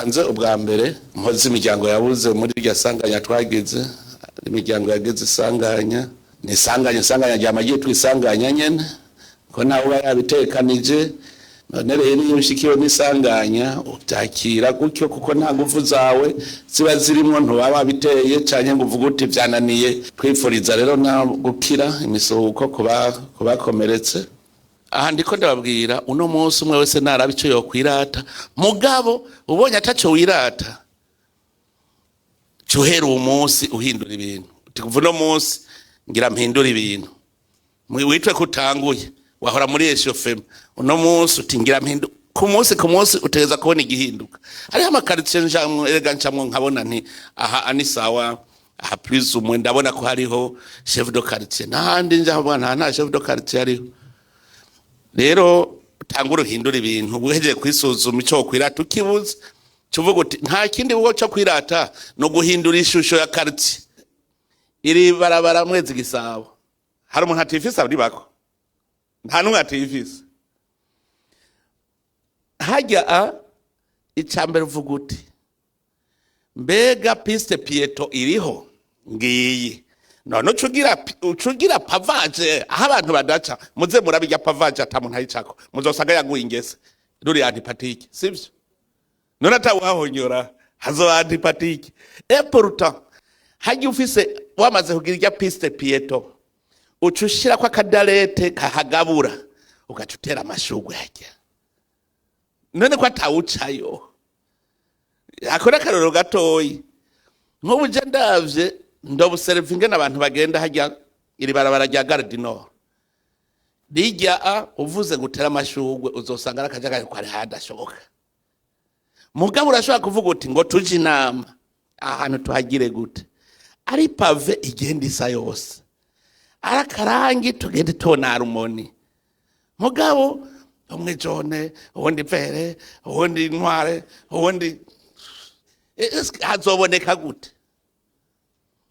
mbanze ubwa mbere mpoze imiryango yabuze muri iryo sanganya twagize, imiryango yagize isanganya ni isanganya ryamagiye twisanganya nyene ko nawe yabitekanije. None rero iyo ushikiwe n'isanganya utakira gutyo kuko nta nguvu zawe ziba zirimo, ntubaba biteye canke ngo uvuge uti vyananiye. Twifuriza rero na gukira imisuhuko kubakomeretse. Aha ndiko ndababwira uno munsi umwe wese naraba ico yokwirata, mugabo ubonye ataco wirata cuhera umunsi uhindura ibintu uti kuva uno munsi ngira mpindura ibintu. Witwe kutanguye wahora muri eshofema uno munsi uti ngira mpindura ku munsi utegeza kubona igihinduka. Hariho amakaritsiye ncamwo nkabona nti aha ani sawa, aha plus umwe ndabona ko hariho chef de quartier, n'ahandi njabona nta chef de quartier hariho. Rero tangura uhindura ibintu uhejeje kwisuzuma ico kwirata ukibuze cuvuga uti nta kindi bugo cyo kwirata no guhindura ishusho ya quartier. Iri barabara Mwezi Gisabo hari umuntu atifisa ari bako, nta numwe atifisa. Hajya icambere uvuga uti mbega piste pieto iriho ngiyi, none ucugira pavage aho abantu badaca, muze murabijya pavage atamuntu ayicako muzosanga yaguye ingese ruri antipatike, sivyo? None atawahonyora hazo antipatike. Pourtant haji ufise wamaze kugira irya piste pieto ucushira kwa kadarete kahagabura ukacutera amashugwe hajya, none ko atawucayo. Akora karoro gatoyi nk'ubu je ndavye ndobuservinge n'abantu bagenda hajya iri barabara rya Gare du Nord rijya uvuze gutera amashugwe uzosanga arakajaga ko ari hadashoboka. Mugabo urashobora kuvuga uti ngo tuje inama ahantu tuhagire gute, ari pave igenda isa yose, arakarangi tugende tona harmoni. Mugabo umwe jone ubundi pere ubundi ntware ubundi hazoboneka gute?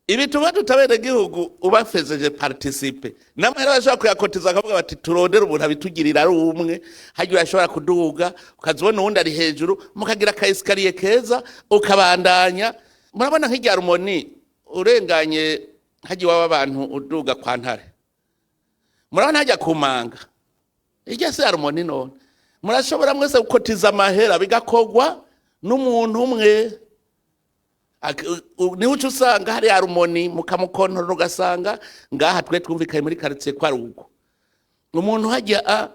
Ibi tuba tutabere gihugu ubafezeje participe namara bashaka kuyakotiza akavuga bati turondera umuntu abitugirira ari umwe, hajya urashobora kuduga ukazibona uwundi ari hejuru mukagira ka escalier keza ukabandanya. Murabona nk'irya harmoni urenganye hajya waba abantu uduga kwa Ntare, murabona hajya kumanga irya se harmoni. None murashobora mwese gukotiza amahera bigakogwa n'umuntu umwe, niwe usanga hari harmoni mukamukontorora ugasanga ngaha twe twumvikaye muri quartier kwa rugo. Umuntu hajya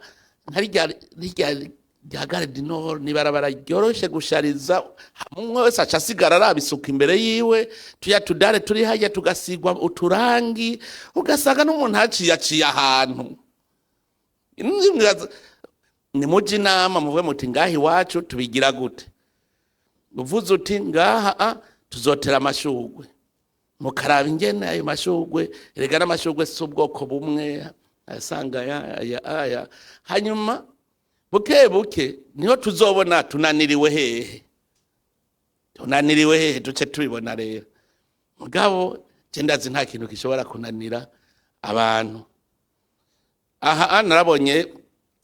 hari rya Gare du Nord ni barabara ryoroshe gushariza, umwe wese acasigara arabisuka imbere yiwe, tuya tudare turi hajya tugasigwa uturangi ugasanga n'umuntu haciye ahantu. Ni muji nama muve muti ngaha iwacu tubigira gute, uvuze uti ngaha tuzotera amashugwe mukaraba ingene ayo mashugwe erega n'amashugwe si ubwoko bumwe asanga aya hanyuma buke niho tuzobona tunaniriwe hehe duce tubibona. Rero mugabo cendazi nta kintu gishobora kunanira abantu. Aha narabonye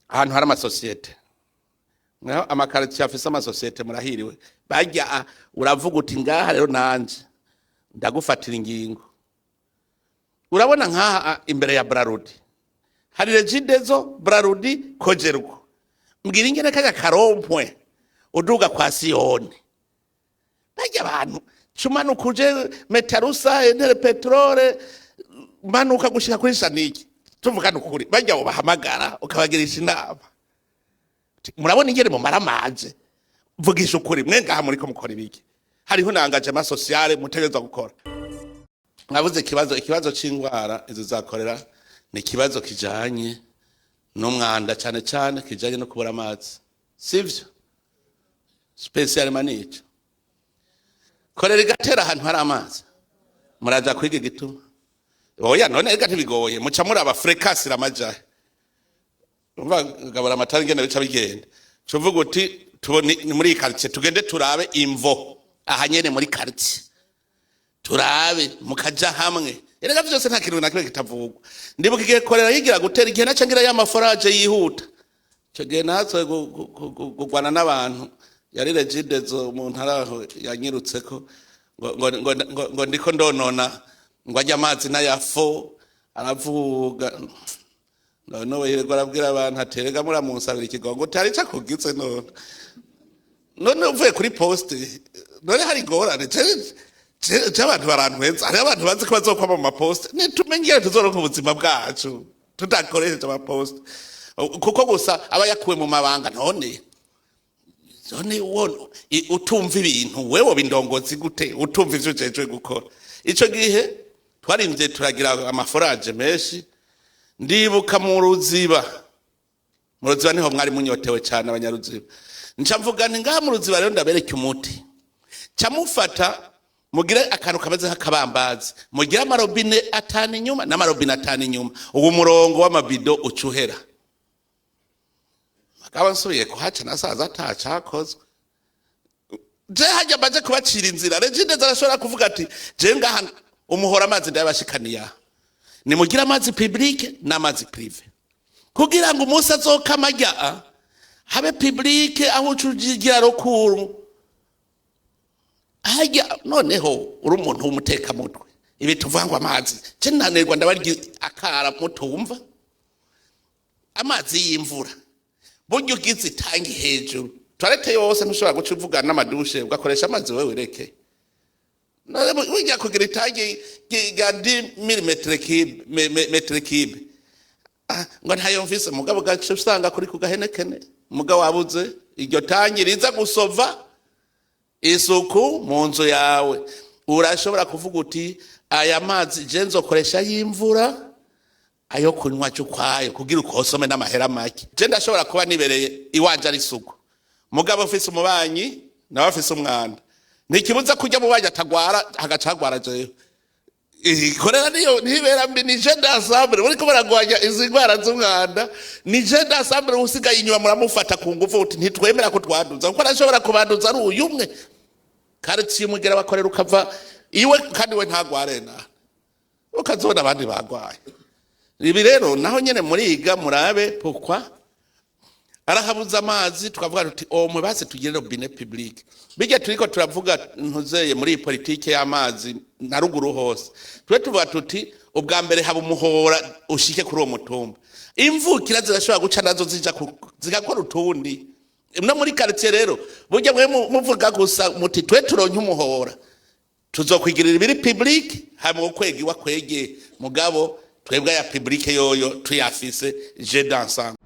ahantu hari amasosiyete, amakaritiye afise amasosiyete murahiriwe bajya uravuga uti ngaha rero nanje ndagufatira ingingo. Urabona nkaha imbere ya Brarudi hari Regideso, Brarudi, Kogerwa, mbwira ingene kajya karompwe uduga kwa Siyoni bajya abantu cumanuka uje Metarusa, Entere Petrole, manuka gushika kuri Saniki, tuvugana ukuri bajya bo bahamagara ukabagirisha inama. Murabona ingene mu maramaje vugisha ukuri mwe ngaha muri ko mukora ibiki, hariho nangagement sociale mutegeza gukora. Navuze ikibazo c'ingwara izo zakorera ni kibazo kijanye n'umwanda cyane kijanye no kubura amazi, sivyo? Special manico korera gatera ahantu hari amazi muraza kwiga igituma. Oya none ega tibigoye muca muri aba frequency ramajahe umva gabara amatari ngene bica bigenda cuvuga uti tubone muri quartier tugende turabe imvo ahanyene muri quartier turabe mukaja hamwe. Erega byose nta kintu nakire kitavugwa. Ndibuka igihe korera yigira gutera igihe nacangira ya maforage yihuta cyo gihe natwe gugwana n'abantu yari Regidezo umuntu araho yanyirutse ko ngo ndiko ndonona ngo ajya amazi n'ayafo aravuga no yirego arabwira abantu aterega muramusabira ikigongo utari cyakugize none uvuye kuri poste none hari ngorane cy'abantu barantwenza hari abantu bazi ko bazokwama mu maposte nitumenyere tuzoronka ubuzima bwacu tutakoresheje amaposte kuko gusa aba yakuwe mu mabanga none utumva ibintu wewe bindongozi gute utumva ivyo ujejwe gukora ico gihe twarimvye turagira amaforaje menshi ndibuka mu ruziba niho mwari munyotewe cyane abanyaruziba nca mvuga nti ngaha mu ruziba rero ndabereke umuti camufata mugire akantu kameze nk'akabambazi mugire amarobine atanu inyuma n'amarobine atanu inyuma uwo murongo w'amabido ucuhera akaba nsubiye kuhaca nasaza atacakozwe je hajya baje kubacira inzira Regidezo arashobora kuvuga ati je ngaha umuhora amazi ndabashikaniya ni mugira amazi public n'amazi privé kugira ngo umunsi azokamajya habe public aho ucugira rokuru hajya noneho uri umuntu w'umuteka mutwe ibi tuvangwa amazi je nanirwa ndabarya akara mutumva amazi y'imvura buryo ugize itangi hejuru toilette yose ntushobora guca uvugana n'amadushe ugakoresha amazi wewe reke wijya kugira itangi ga 10 metre cube ngo ntayo mvise mugabo gace usanga kuri kugahenekene mugabo wabuze iryo tangi riza gusova isuku mu nzu yawe urashobora kuvuga uti aya mazi je nzokoresha y'imvura ayo kunywa cyukwayo kugira ukosome n'amahera make je ndashobora kuba nibereye iwanje ari sugu mugabo ufise umubanyi nawe afise umwanda ntikibuza kujya mu banyi atagwara hagacagwara je korera niyo ntibera mbi ni je ndasambre muri ko baragwanya izi ngwara z'umwanda ni je ndasambre usigaye inyuma muramufata ku ngufu uti ntitwemera ko twanduza kuko arashobora kubanduza ari uyu umwe kandi mugera bakorera ukava iwe kandi we ntagware na ukazona abandi bagwaye ibi rero naho nyene muriga murabe pokwa arahabuza amazi tukavuga tuti mwe base tugire robine public bijya turiko turavuga ntuzeye muri politike y'amazi na ruguru hose tuvuga tuti ubwa mbere haba umuhora ushike kuri uwo mutumba imvukira zirashobora guca nazo zigakora utundi no muri quartier rero burya mwe muvuga gusa muti twe turonke umuhora tuzokwigirira ibiri public hamwe kwegi wa kwege mugabo twebwe ya public yoyo tuyafise je dansant